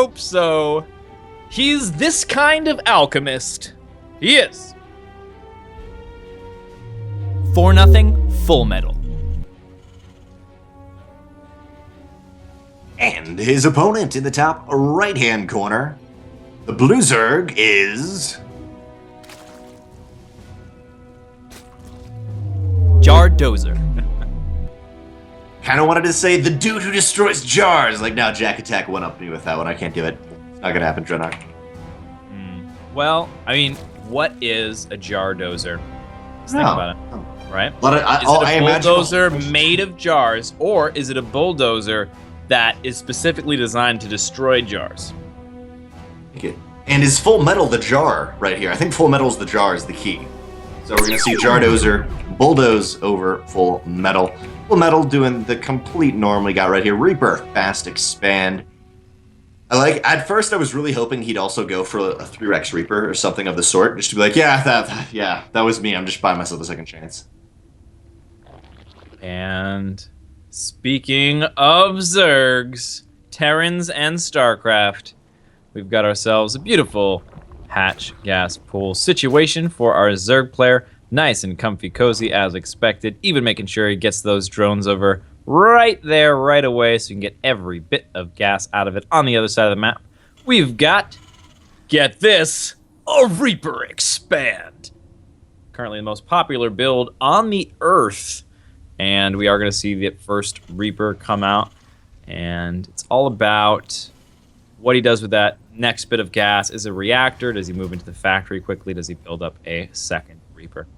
hope so. He's this kind of alchemist. He is. 4-0, Fullmetal. And his opponent in the top right-hand corner, the blue Zerg, is... Jardozer. Kind of wanted to say the dude who destroys jars. Like, now Jack Attack went up me with that one. I can't do it. It's not going to happen, Dreadnought. Well, I mean, what is a Jardozer? Let's think about it, right? Is it a bulldozer made of jars, or is it a bulldozer that is specifically designed to destroy jars? And is Fullmetal the jar right here? I think Fullmetal's the jar is the key. So we're going to see Jardozer bulldoze over Fullmetal. Fullmetal doing the complete norm we got right here. Reaper, fast expand. At first I was really hoping he'd also go for a 3-Rex Reaper or something of the sort, just to be like, yeah, that was me. I'm just buying myself a second chance. And speaking of Zergs, Terrans, and StarCraft, we've got ourselves a beautiful hatch gas pool situation for our Zerg player. Nice and comfy cozy as expected, even making sure he gets those drones over right there right away so you can get every bit of gas out of it. On the other side of the map, we've got, get this, a Reaper Expand. Currently the most popular build on the Earth. And we are going to see the first Reaper come out. And it's all about what he does with that next bit of gas. Is it a reactor? Does he move into the factory quickly? Does he build up a second Reaper?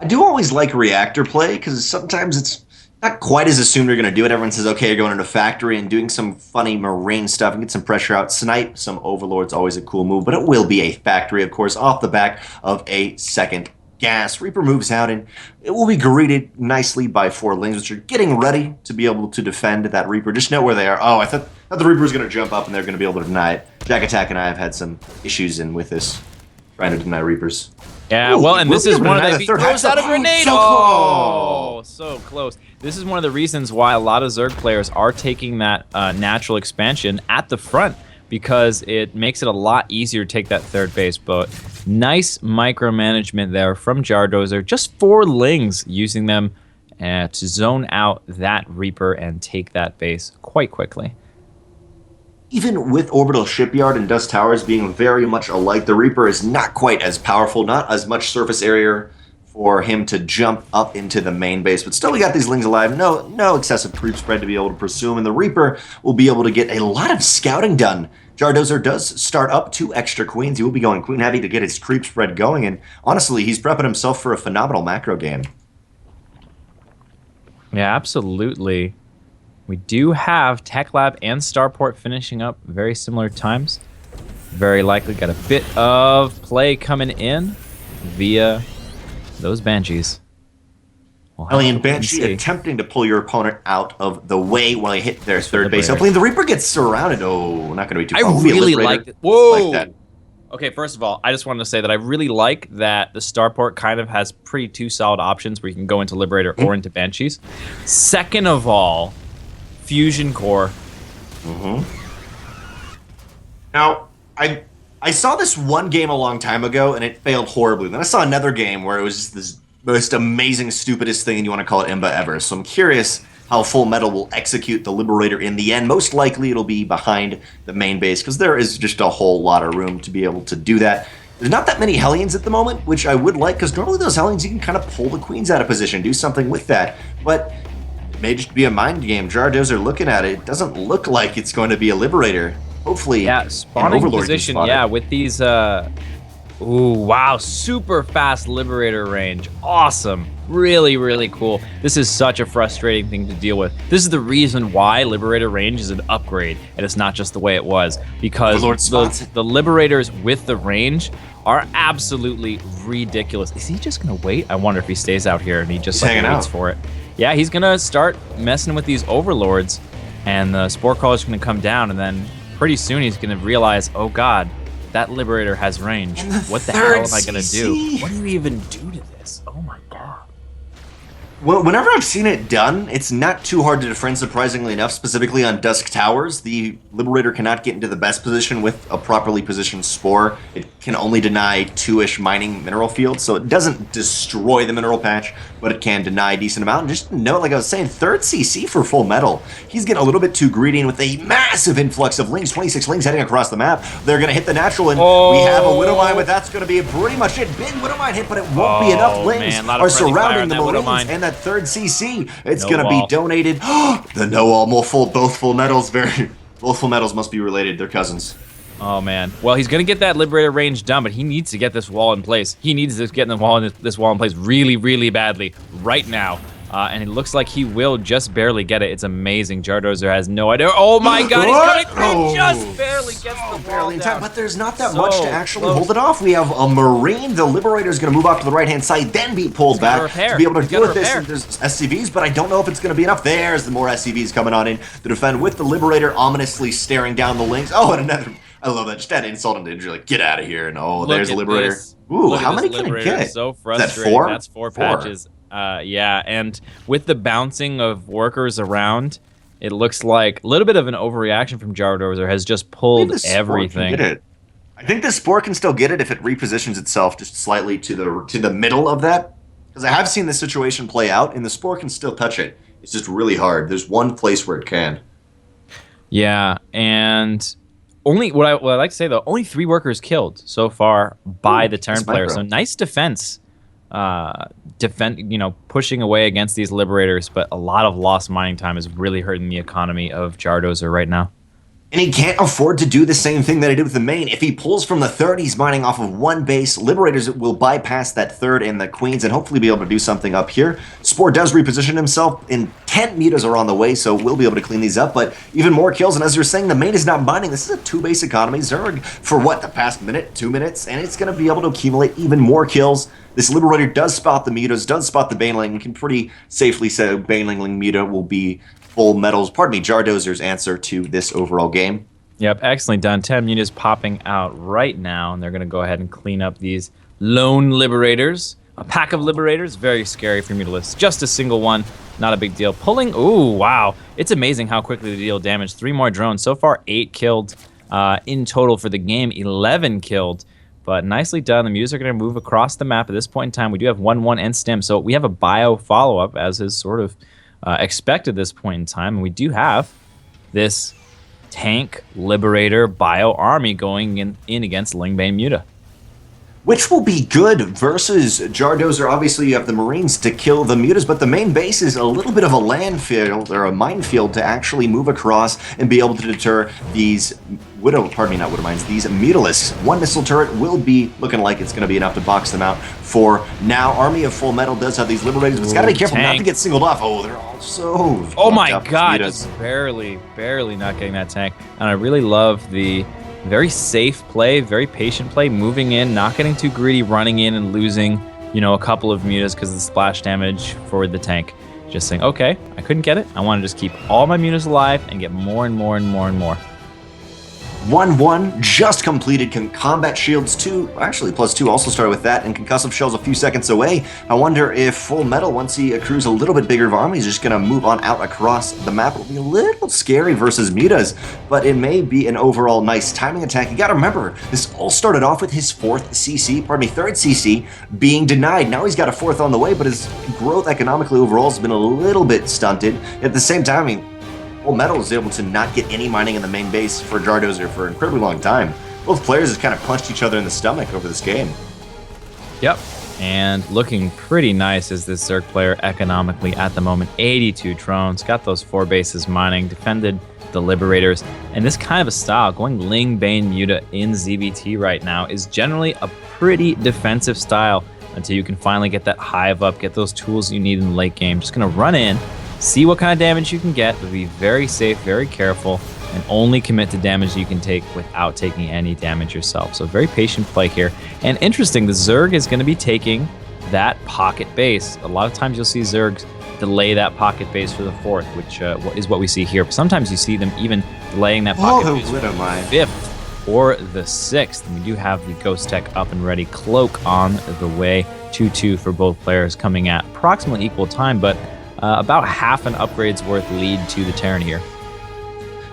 I do always like reactor play, because sometimes it's not quite as assumed you're going to do it. Everyone says, okay, you're going into a factory and doing some funny marine stuff and get some pressure out. Snipe some overlords, always a cool move, but it will be a factory, of course, off the back of a second gas. Reaper moves out, and it will be greeted nicely by 4 lings, which are getting ready to be able to defend that Reaper. Just know where they are. Oh, I thought the Reaper was going to jump up and they're going to be able to deny it. Jack Attack and I have had some issues with this, trying to deny Reapers. Yeah, well, and this is one of the throws out a grenade. So close. This is one of the reasons why a lot of Zerg players are taking that natural expansion at the front, because it makes it a lot easier to take that third base. But nice micromanagement there from Jardozer. Just 4 lings, using them to zone out that Reaper and take that base quite quickly. Even with Orbital Shipyard and Dust Towers being very much alike, the Reaper is not quite as powerful, not as much surface area for him to jump up into the main base. But still, we got these lings alive. No excessive creep spread to be able to pursue him, and the Reaper will be able to get a lot of scouting done. Jardozer does start up 2 extra queens. He will be going queen heavy to get his creep spread going, and honestly, he's prepping himself for a phenomenal macro game. Yeah, absolutely. We do have Tech Lab and Starport finishing up very similar times. Very likely got a bit of play coming in via those Banshees. Alien Banshee attempting to pull your opponent out of the way while he hit their third base. Hopefully the Reaper gets surrounded. Oh, not going to be too I really like it. Whoa! Like that. Okay, first of all, I just wanted to say that I really like that the Starport kind of has pretty 2 solid options where you can go into Liberator or into Banshees. Second of all, Fusion Core. Now, I saw this one game a long time ago, and it failed horribly. Then I saw another game where it was just this most amazing, stupidest thing, and you want to call it IMBA ever. So I'm curious how Fullmetal will execute the Liberator in the end. Most likely it'll be behind the main base, because there is just a whole lot of room to be able to do that. There's not that many Hellions at the moment, which I would like, because normally those Hellions you can kind of pull the queens out of position, do something with that. But it may just be a mind game. Jardozer looking at it, it doesn't look like it's going to be a Liberator. Hopefully, yeah, spawning position, yeah, with these, ooh, wow, super fast Liberator range. Awesome. Really, really cool. This is such a frustrating thing to deal with. This is the reason why Liberator range is an upgrade, and it's not just the way it was, because the Liberators with the range are absolutely ridiculous. Is he just gonna wait? I wonder if he stays out here and he just like, waits for it. Yeah, he's gonna start messing with these Overlords, and the Spore Caller's gonna come down, and then pretty soon he's gonna realize, oh god, that Liberator has range. What the hell am I gonna do? What do you even do to this? Oh my god. Whenever I've seen it done, it's not too hard to defend, surprisingly enough, specifically on Dusk Towers. The Liberator cannot get into the best position with a properly positioned Spore. It can only deny 2-ish mining mineral fields, so it doesn't destroy the mineral patch, but it can deny a decent amount. And just note, like I was saying, 3rd CC for Fullmetal. He's getting a little bit too greedy, and with a massive influx of lings, 26 lings heading across the map, they're going to hit the natural, and we have a Widow Mine, but that's going to be pretty much it. Big Widow Mine hit, but it won't be enough. Lings are surrounding the Marines, and that 3rd CC, it's going to be donated. The no-all, both Full Metals, both Full Metals must be related. They're cousins. Oh, man. Well, he's going to get that Liberator range done, but he needs to get this wall in place. He needs to get this wall in place really, really badly right now. And it looks like he will just barely get it. It's amazing. Jardozer has no idea. Oh my God, he's coming through. Just barely gets the wall down. But there's not that much to actually hold it off. We have a Marine. The Liberator is going to move off to the right-hand side, then be pulled back to be able to deal with this. And there's SCVs, but I don't know if it's going to be enough. There's the more SCVs coming on in to defend with the Liberator ominously staring down the links. Oh, and another. I love that. Just that insult and injury. Like, get out of here. And there's a Liberator. Ooh, how many can it get? So frustrating. Is that 4? That's 4 patches. Yeah, and with the bouncing of workers around, it looks like a little bit of an overreaction from Jardozer has just pulled everything. I think the Spore can still get it if it repositions itself just slightly to the middle of that. Because I have seen this situation play out, and the Spore can still touch it. It's just really hard. There's one place where it can. Yeah, and only what I like to say though, only 3 workers killed so far by the Terran player. So nice defense. Pushing away against these Liberators, but a lot of lost mining time is really hurting the economy of Jardozer right now. And he can't afford to do the same thing that he did with the main. If he pulls from the 3rd, he's mining off of one base. Liberators will bypass that 3rd and the Queens and hopefully be able to do something up here. Spore does reposition himself, and 10 mutas are on the way, so we'll be able to clean these up. But even more kills, and as you're saying, the main is not mining. This is a 2-base economy. Zerg, for what, the past minute, 2 minutes? And it's going to be able to accumulate even more kills. This Liberator does spot the mutas, does spot the Baneling. We can pretty safely say Baneling muta will be Jardozer's answer to this overall game. Yep, excellently done. 10 mutas popping out right now, and they're going to go ahead and clean up these lone Liberators. A pack of Liberators, very scary for mutalists. Just a single one, not a big deal. Pulling, ooh, wow. It's amazing how quickly they deal damage. 3 more drones. So far, 8 killed in total for the game, 11 killed. But nicely done. The mutas are going to move across the map at this point in time. We do have 1-1 and stem, so we have a bio follow-up, as is sort of expected this point in time. And we do have this tank Liberator bio army going in against Lingbane Muta. Which will be good versus Jardozer. Obviously, you have the Marines to kill the mutas, but the main base is a little bit of a landfill or a minefield to actually move across and be able to deter these these mutalisks. One missile turret will be looking like it's going to be enough to box them out for now. Army of Fullmetal does have these Liberators, but it's got to be careful not to get singled off. Oh, they're all so... Oh my God, just barely not getting that tank. And I really love the very safe play, very patient play, moving in, not getting too greedy, running in and losing, a couple of mutas because of the splash damage for the tank. Just saying, okay, I couldn't get it. I want to just keep all my mutas alive and get more and more and more and more. 1-1 just completed. Combat shields 2, actually +2 also started with that, and concussive shells a few seconds away. I wonder if Fullmetal, once he accrues a little bit bigger of army, is just going to move on out across the map. It'll be a little scary versus mutas, but it may be an overall nice timing attack. You got to remember, this all started off with his 3rd CC being denied. Now he's got a 4th on the way, but his growth economically overall has been a little bit stunted. At the same time, Fullmetal is able to not get any mining in the main base for Jardozer for an incredibly long time. Both players have kind of punched each other in the stomach over this game. Yep, and looking pretty nice as this Zerg player economically at the moment. 82 drones, got those 4 bases mining, defended the Liberators, and this kind of a style, going Lingbane Muta in ZvT right now, is generally a pretty defensive style until you can finally get that hive up, get those tools you need in the late game. Just going to run in, see what kind of damage you can get, but be very safe, very careful, and only commit to damage you can take without taking any damage yourself. So very patient play here. And interesting, the Zerg is going to be taking that pocket base. A lot of times you'll see Zergs delay that pocket base for the 4th, which is what we see here. But sometimes you see them even delaying that pocket base for the 5th or the 6th. And we do have the Ghost Tech up and ready, Cloak on the way. 2-2 for both players coming at approximately equal time, but about half an upgrade's worth lead to the Terran here.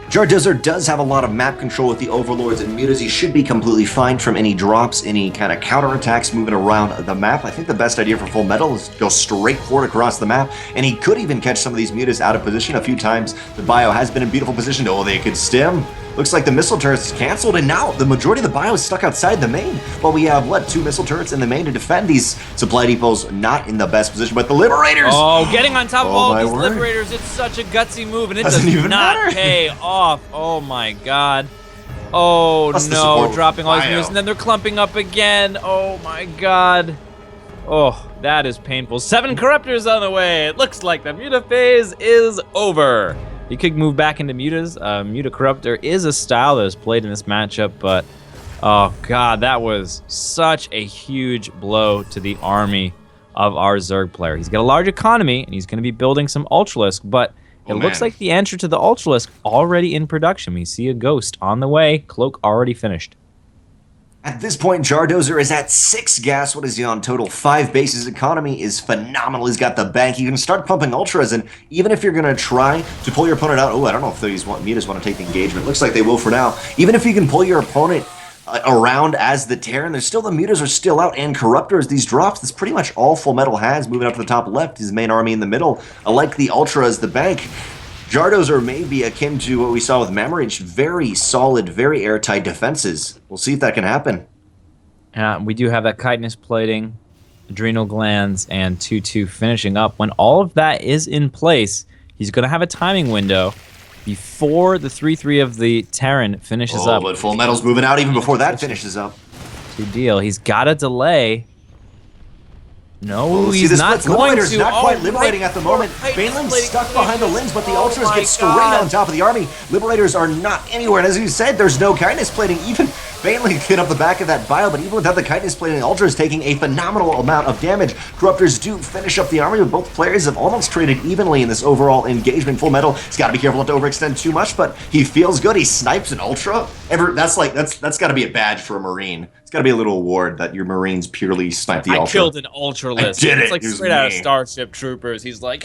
Jardozer does have a lot of map control with the Overlords and Mutas. He should be completely fine from any drops, any kind of counterattacks moving around the map. I think the best idea for Fullmetal is to go straight forward across the map, and he could even catch some of these Mutas out of position a few times. The bio has been in beautiful position. Oh, they could stem. Looks like the missile turrets is canceled, and now the majority of the bio is stuck outside the main. Well, we have, what, 2 missile turrets in the main to defend these supply depots. Not in the best position, but the Liberators! Oh, getting on top of all these word. Liberators, it's such a gutsy move, and it Doesn't does even not matter. pay off. Oh my god. Oh Plus the no, support dropping all these bio. moves, and then they're clumping up again. Oh my god. Oh, that is painful. 7 Corruptors on the way. It looks like the Muta phase is over. You could move back into Mutas. Muta Corruptor is a style that is played in this matchup, but oh god, that was such a huge blow to the army of our Zerg player. He's got a large economy, and he's going to be building some Ultralisk, but it looks like the answer to the Ultralisk already in production. We see a Ghost on the way, Cloak already finished. At this point, Jardozer is at 6 gas. What is he on total? 5 bases. Economy is phenomenal. He's got the bank. You can start pumping ultras, and even if you're going to try to pull your opponent out, oh, I don't know if these Mutas want to take the engagement. Looks like they will for now. Even if you can pull your opponent around as the Terran, there's still the Mutas are still out, and Corruptors. These drops, that's pretty much all Fullmetal has. Moving up to the top left, his main army in the middle. I like the Ultra as the bank. Jardozer may be akin to what we saw with Mammarich. Very solid, very airtight defenses. We'll see if that can happen. We do have that chitinous plating, adrenal glands, and 2-2 finishing up. When all of that is in place, he's going to have a timing window before the 3-3 of the Terran finishes up. But Fullmetal's moving out even before that finishes up. Good deal. He's got a delay. No, See, he's this not splits. going Liberator's to. not quite liberating at the moment. Banelin's stuck behind the limbs, but the Ultras get straight on top of the army. Liberators are not anywhere, and as you said, there's no kindness plating. Even Banelin get up the back of that bio, but even without the kindness plating, the Ultra is taking a phenomenal amount of damage. Corruptors do finish up the army, but both players have almost traded evenly in this overall engagement. Fullmetal, he's got to be careful not to overextend too much, but he feels good. He snipes an Ultra. That's got to be a badge for a Marine. It's got to be a little award that your Marines purely snipe the Ultra. I killed an Ultralisk. I did it. It's like straight out of Starship Troopers. He's like,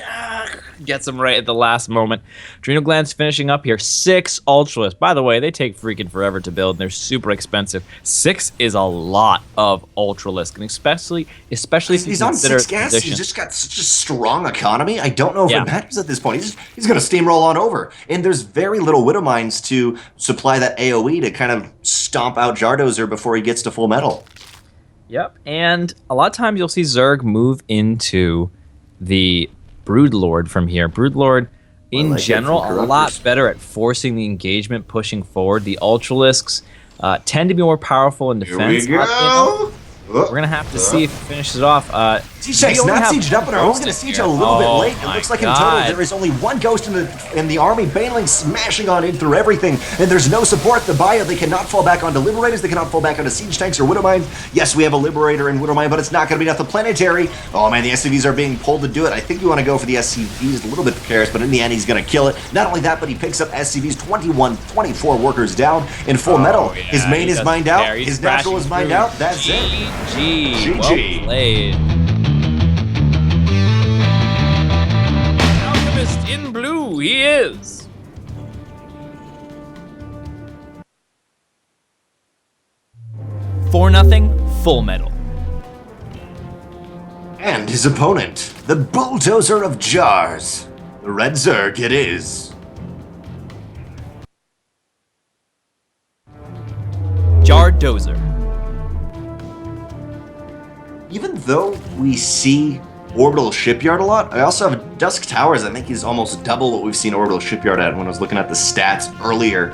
gets him right at the last moment. Adrenal Glands finishing up here. 6 Ultralisks. By the way, they take freaking forever to build, and they're super expensive. 6 is a lot of Ultralisk, and especially if you he's on consider 6 gas. position. He's just got such a strong economy. I don't know if it matters at this point. He's going to steamroll on over, and there's very little Widow Mines to supply that AOE to kind of stomp out Jardozer before he gets to Fullmetal. Yep, and a lot of times you'll see Zerg move into the Broodlord from here. Broodlord, in general, a lot better at forcing the engagement, pushing forward. The Ultralisks tend to be more powerful in defense. Here we go. We're going to have to see if he finishes it off. Siege Tank's not sieged up, and are only going to siege a little bit late. It looks like in total there is only 1 ghost in the army. Baneling smashing on in through everything, and there's no support. The bio, they cannot fall back onto Liberators. They cannot fall back onto Siege Tanks or Widow Mines. Yes, we have a Liberator and Widow Mine, but it's not going to be enough. The Planetary, oh man, the SCVs are being pulled to do it. I think you want to go for the SCVs, a little bit precarious, but in the end, he's going to kill it. Not only that, but he picks up SCVs, 24 workers down in Fullmetal. His main is mined out. His natural is mined out. That's it. GG. Well played. Alchemist in blue, he is. For nothing, Fullmetal. And his opponent, the Bulldozer of Jars. The Red Zerg it is. Jardozer. Even though we see Orbital Shipyard a lot, I also have Dusk Towers. I think he's almost double what we've seen Orbital Shipyard at when I was looking at the stats earlier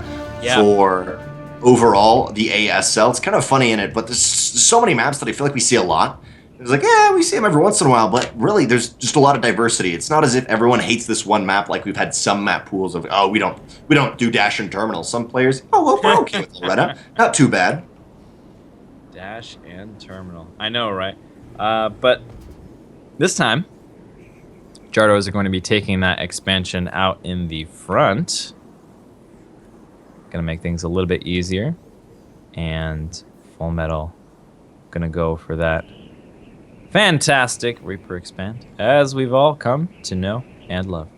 for overall the ASL. It's kind of funny in it, but there's so many maps that I feel like we see a lot. It's like, yeah, we see them every once in a while, but really there's just a lot of diversity. It's not as if everyone hates this one map like we've had some map pools of, oh, we don't do Dash and Terminal. Some players, oh, well, we're okay with Loretta. Not too bad. Dash and Terminal. I know, right? But this time, Jardos are going to be taking that expansion out in the front. Gonna make things a little bit easier. And Fullmetal gonna go for that fantastic Reaper Expand, as we've all come to know and love.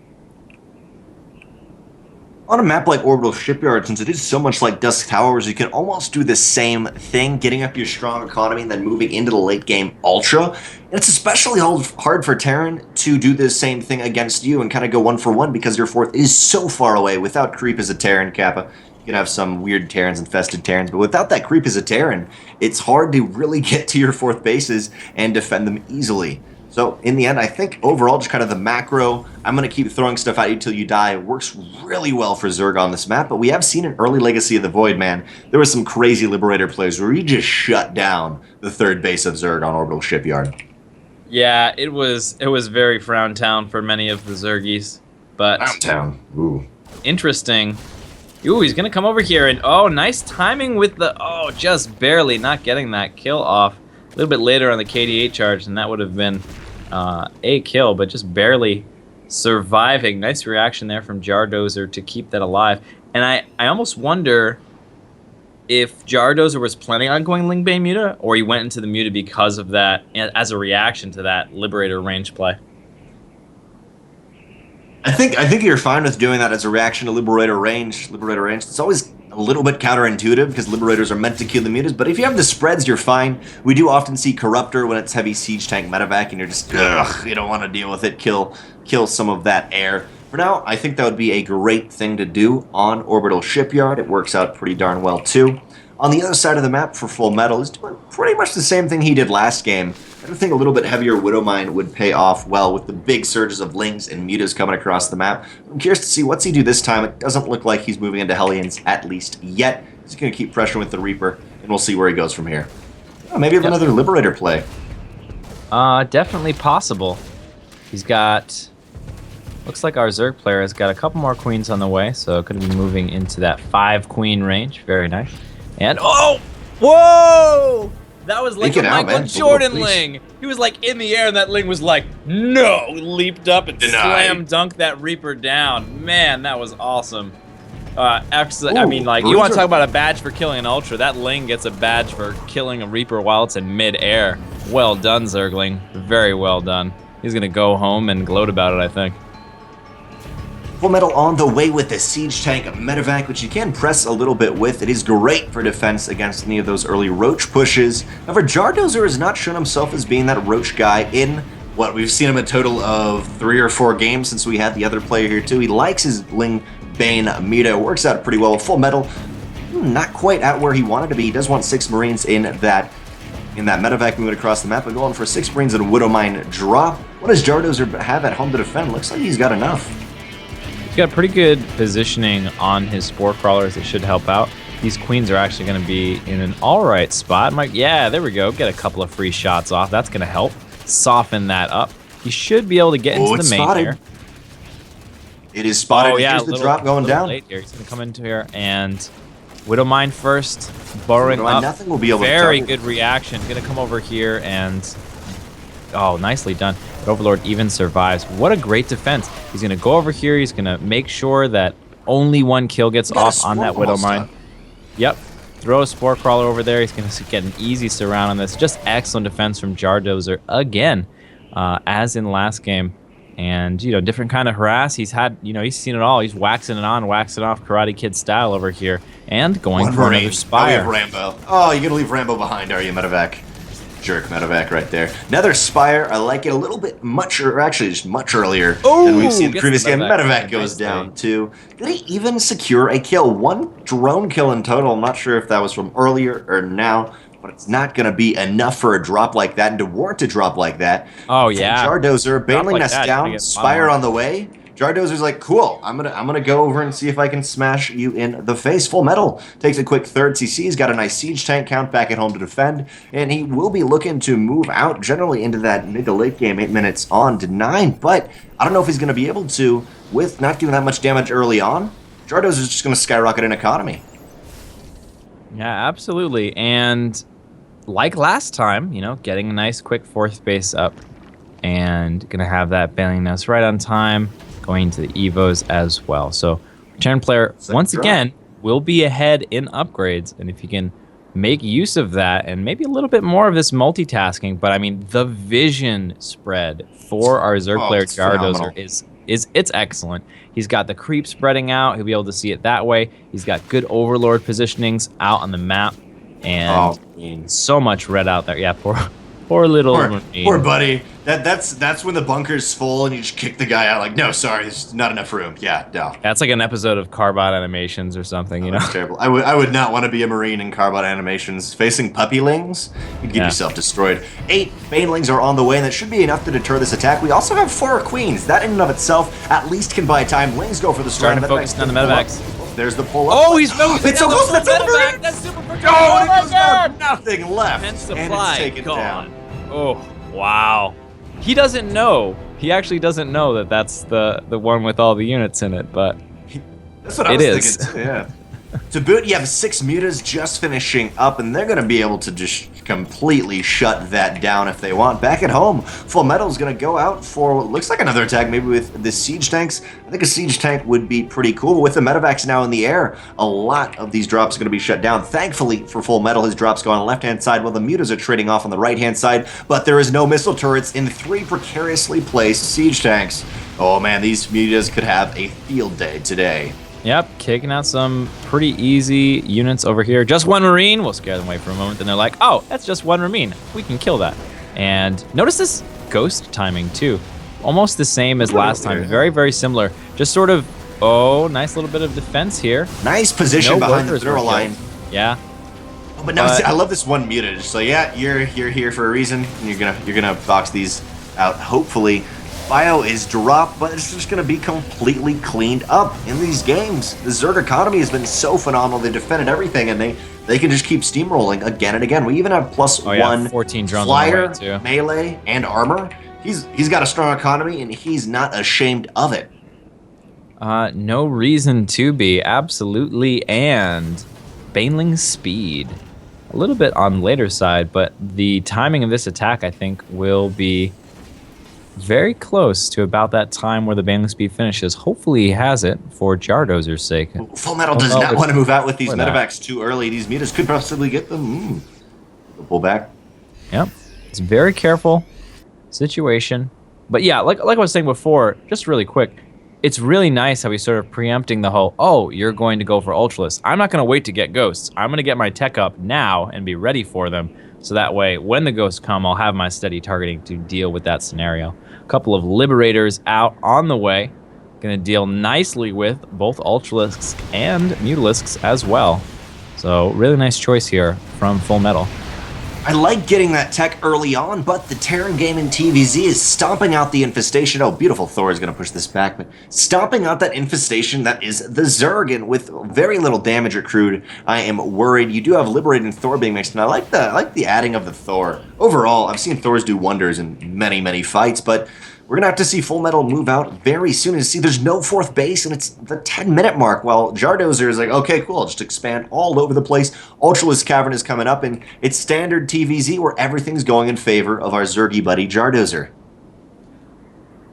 On a map like Orbital Shipyard, since it is so much like Dusk Towers, you can almost do the same thing, getting up your strong economy and then moving into the late game Ultra. And it's especially hard for Terran to do the same thing against you and kind of go 1-for-1 because your fourth is so far away. Without creep as a Terran, Kappa, you can have some weird Terrans, infested Terrans, but without that creep as a Terran, it's hard to really get to your fourth bases and defend them easily. So in the end, I think overall, just kind of the macro, I'm going to keep throwing stuff at you till you die, works really well for Zerg on this map. But we have seen an early Legacy of the Void, man. There was some crazy Liberator plays where he just shut down the third base of Zerg on Orbital Shipyard. Yeah, it was very Frown Town for many of the Zergies, but Frown Town. Ooh. Interesting. Ooh, he's gonna come over here and oh, nice timing with the just barely not getting that kill off. A little bit later on the KDA charge, and that would have been a kill, but just barely surviving. Nice reaction there from Jardozer to keep that alive. And I almost wonder if Jardozer was planning on going Ling Bane Muta, or he went into the Muta because of that, as a reaction to that Liberator range play. I think you're fine with doing that as a reaction to Liberator range. It's always a little bit counterintuitive because Liberators are meant to kill the mutas, but if you have the spreads, you're fine. We do often see Corruptor when it's heavy siege tank medevac, and you're just, you don't want to deal with it. Kill some of that air. For now, I think that would be a great thing to do on Orbital Shipyard. It works out pretty darn well too. On the other side of the map for Fullmetal is doing pretty much the same thing he did last game. I think a little bit heavier Widowmine would pay off well with the big surges of Lings and Mutas coming across the map. I'm curious to see what's he do this time. It doesn't look like he's moving into Hellions at least yet. He's going to keep pressuring with the Reaper, and we'll see where he goes from here. Oh, maybe another Liberator play. Definitely possible. He's got... Looks like our Zerg player has got a couple more queens on the way, so could be moving into that 5-queen range. Very nice. And, oh! Whoa! That was like a Michael Jordan Ling. He was like in the air, and that Ling was like, no! Leaped up and slam dunked that Reaper down. Man, that was awesome. Excellent. I mean, like, you want to talk about a badge for killing an Ultra? That Ling gets a badge for killing a Reaper while it's in mid-air. Well done, Zergling. Very well done. He's gonna go home and gloat about it, I think. Fullmetal on the way with the Siege Tank Medevac, which you can press a little bit with. It is great for defense against any of those early Roach pushes. However, Jardozer has not shown himself as being that Roach guy in, what, we've seen him a total of 3 or 4 games since we had the other player here too. He likes his Ling Bane Muta. It works out pretty well with Fullmetal. Not quite at where he wanted to be. He does want 6 Marines in that Medevac moving across the map, but going for 6 Marines and a Widowmine drop. What does Jardozer have at home to defend? Looks like he's got enough. He's got pretty good positioning on his Spore Crawlers that should help out. These queens are actually going to be in an alright spot. Yeah, there we go. Get a couple of free shots off. That's going to help soften that up. He should be able to get into the main here. It is spotted. Oh, yeah, here's the drop going down. Late here. He's going to come into here and Widowmine first, burrowing up. Nothing will be able Very to good reaction. Going to come over here and... Oh, nicely done. But Overlord even survives. What a great defense. He's going to go over here. He's going to make sure that only 1 kill gets off on that Widowmine. Yep. Throw a Spore Crawler over there. He's going to get an easy surround on this. Just excellent defense from Jardozer again, as in last game. And, you know, different kind of harass. He's had, you know, he's seen it all. He's waxing it on, waxing off Karate Kid style over here. And going for another Spire. Oh, Rambo. Oh, you're going to leave Rambo behind, are you, Medevac? Jerk Medevac right there. Another Spire. I like it a little bit much, or actually just much earlier than we've seen the previous game. Medevac goes down too. Did he even secure a kill? 1 drone kill in total. I'm not sure if that was from earlier or now, but it's not going to be enough for a drop like that and to warrant a drop like that. Oh, yeah. Jardozer, Baneling Nest down, Spire on the way. Jardozer's like, cool, I'm gonna go over and see if I can smash you in the face. Fullmetal takes a quick third CC. He's got a nice siege tank count back at home to defend, and he will be looking to move out generally into that mid to late game, 8 minutes on to 9, but I don't know if he's gonna be able to with not doing that much damage early on. Jardozer's just gonna skyrocket in economy. Yeah, absolutely. And like last time, you know, getting a nice quick 4th base up and gonna have that Baneling Nest right on time. Going to the Evos as well. So return player, once again, will be ahead in upgrades. And if you can make use of that and maybe a little bit more of this multitasking. But I mean, the vision spread for our Zerg player it's phenomenal. Jardozer is it's excellent. He's got the creep spreading out. He'll be able to see it that way. He's got good overlord positionings out on the map, and so much red out there. Yeah, poor little Marine. Poor buddy. That's when the bunker's full and you just kick the guy out. Like, no, sorry, there's not enough room. Yeah, no. That's like an episode of Carbot Animations or something, you know? That's terrible. I would not want to be a Marine in Carbot Animations. Facing puppylings, you'd get yourself destroyed. 8 banelings are on the way, and that should be enough to deter this attack. We also have 4 queens. That in and of itself at least can buy time. Lings go for the strike. Starting to focus on the medevacs. There's the pull up. Oh, he's focusing. It's so close. That's medevac. That's super for oh my God. Nothing left. And supply and it's taken gone. down. Oh, wow. He doesn't know. He actually doesn't know that that's the one with all the units in it, but that's what I was thinking too, yeah. To boot, you have 6 mutas just finishing up, and they're going to be able to just completely shut that down if they want. Back at home, Fullmetal is going to go out for what looks like another attack, maybe with the siege tanks. I think a siege tank would be pretty cool. With the medevacs now in the air, a lot of these drops are going to be shut down. Thankfully for Fullmetal, his drops go on the left-hand side while the mutas are trading off on the right-hand side, but there is no missile turrets in 3 precariously placed siege tanks. Oh man, these mutas could have a field day today. Yep, kicking out some pretty easy units over here. Just 1 Marine. We'll scare them away for a moment. Then they're like, oh, that's just 1 Marine. We can kill that. And notice this ghost timing, too. Almost the same as last time. Very, very similar. Just sort of, oh, nice little bit of defense here. Nice position behind the throw line. Yeah. Oh, but now I love this 1 muta. So yeah, you're here for a reason. And you're gonna box these out, hopefully. Bio is dropped, but it's just going to be completely cleaned up in these games. The Zerg economy has been so phenomenal. They defended everything, and they can just keep steamrolling again and again. We even have +1 14 drones flyer, on the way too. melee, and armor. He's got a strong economy, and he's not ashamed of it. No reason to be, absolutely. And Baneling speed, a little bit on later side, but the timing of this attack, I think, will be very close to about that time where the Baneling speed finishes. Hopefully he has it for Jardozer's sake. Fullmetal does not want to move out with these medevacs too early. These mutas could possibly get them. Pull back. Yep. It's a very careful situation. But yeah, like I was saying before, just really quick, it's really nice how he's sort of preempting the whole, oh, you're going to go for Ultralisk. I'm not going to wait to get ghosts. I'm going to get my tech up now and be ready for them. So that way, when the ghosts come, I'll have my steady targeting to deal with that scenario. A couple of Liberators out on the way. Going to deal nicely with both Ultralisks and Mutalisks as well. So really nice choice here from Fullmetal. I like getting that tech early on, but the Terran game in TVZ is stomping out the infestation. Oh, beautiful Thor is going to push this back, but stomping out that infestation that is the Zerg, and with very little damage accrued, I am worried. You do have Liberating Thor being mixed, and I like the adding of the Thor. Overall, I've seen Thors do wonders in many, many fights, but we're going to have to see Fullmetal move out very soon. And see, there's no 4th base, and it's the 10-minute mark, while Jardozer is like, okay, cool, I'll just expand all over the place. Ultralisk Cavern is coming up, and it's standard TVZ where everything's going in favor of our Zergy buddy Jardozer.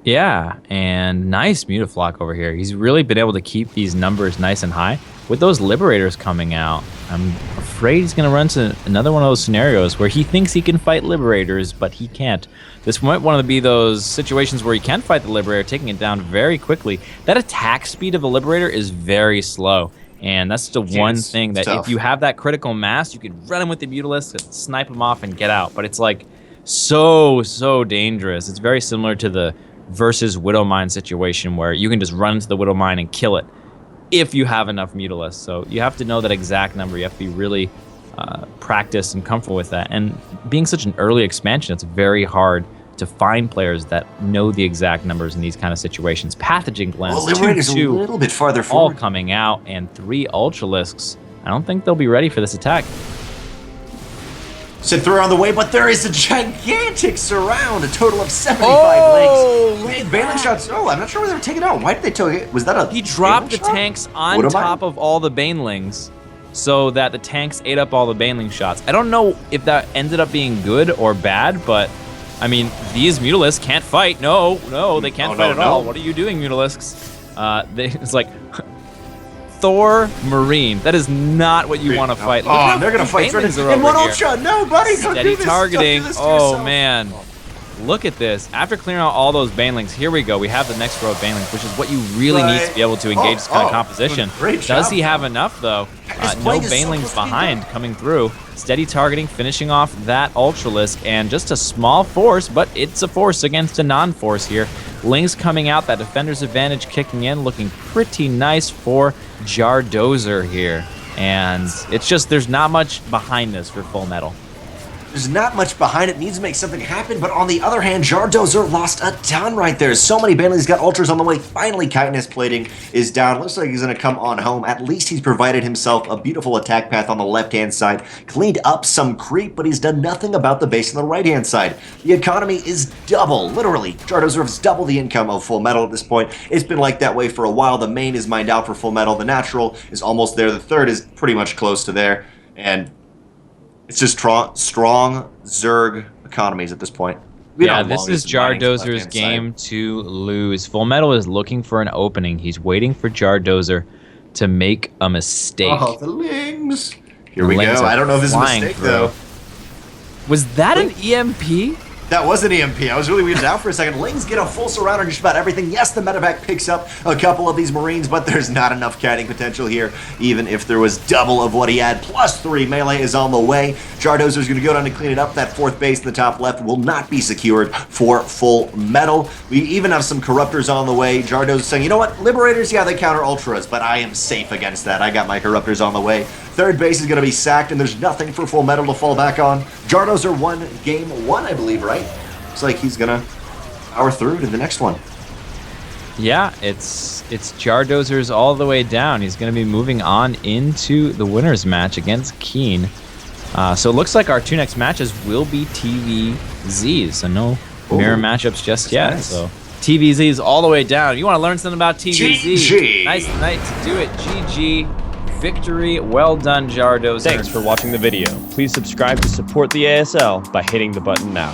Yeah, and nice Mutaflock over here. He's really been able to keep these numbers nice and high. With those Liberators coming out, I'm afraid he's going to run into another one of those scenarios where he thinks he can fight Liberators, but he can't. This might want to be those situations where he can fight the Liberator, taking it down very quickly. That attack speed of a Liberator is very slow, and that's the one thing that if you have that critical mass, you can run him with the Mutalisk and snipe him off and get out. But it's like so dangerous. It's very similar to the versus Widowmine situation where you can just run into the Widowmine and kill it if you have enough Mutalisks. So you have to know that exact number. You have to be really practiced and comfortable with that. And being such an early expansion, it's very hard to find players that know the exact numbers in these kind of situations. Pathogen Glands, Liberator's a little bit farther forward. All coming out, and 3 Ultralisks. I don't think they'll be ready for this attack. Said throw on the way, but there is a gigantic surround, a total of 75 links. Baneling shots. Oh, I'm not sure where they were taken out. Why did they take it? Was that a? He dropped the tanks on top of all the Banelings, so that the tanks ate up all the Baneling shots. I don't know if that ended up being good or bad, but I mean, these Mutalisks can't fight. No, they can't fight at all. What are you doing, Mutalisks? It's like Thor Marine. That is not what you want to fight. Look Oh, how they're gonna many fight for banelings this are in over one here. ultra. No, buddy, don't Steady do this. targeting. Don't do this to Oh yourself. man. Look at this. After clearing out all those banelings, here we go. We have the next row of banelings, which is what you really need to be able to engage this kind of composition. Great Does job, he have enough, though? This No plate is so banelings close to being behind done. coming through. Steady targeting, finishing off that Ultralisk, and just a small force, but it's a force against a non-force here. Lings coming out, that defender's advantage kicking in, looking pretty nice for Jardozer here. And it's just, there's not much behind this for Fullmetal. There's not much behind it. Needs to make something happen. But on the other hand, Jardozer lost a ton right there. So many banelings got ultras on the way. Finally, chitinous plating is down. Looks like he's going to come on home. At least he's provided himself a beautiful attack path on the left-hand side. Cleaned up some creep, but he's done nothing about the base on the right-hand side. The economy is double. Literally, Jardozer has double the income of Fullmetal at this point. It's been like that way for a while. The main is mined out for Fullmetal. The natural is almost there. The third is pretty much close to there. And it's just strong Zerg economies at this point. Yeah, this is Jardozer's game to lose. Fullmetal is looking for an opening. He's waiting for Jardozer to make a mistake. Oh, the Lings. Here we go. I don't know if this is a mistake, though. Was that an EMP? That was an EMP. I was really weirded out for a second. Lings get a full surround on just about everything. Yes, the medevac picks up a couple of these Marines, but there's not enough kiting potential here, even if there was double of what he had. +3 melee is on the way. Jardozer's going to go down to clean it up. That fourth base in the top left will not be secured for Fullmetal. We even have some Corruptors on the way. Jardozer's saying, you know what? Liberators, yeah, they counter Ultras, but I am safe against that. I got my Corruptors on the way. Third base is going to be sacked, and there's nothing for Fullmetal to fall back on. Jardozer won game 1, I believe, right? Looks like he's going to power through to the next one. Yeah, it's Jardozer's all the way down. He's going to be moving on into the winner's match against Keen. So it looks like our 2 next matches will be TVZs, so no mirror matchups just yet. Nice. So TVZs all the way down. You want to learn something about TVZ? GG. Nice night to do it. GG. Victory. Well done, Jardozer. Thanks for watching the video. Please subscribe to support the ASL by hitting the button now.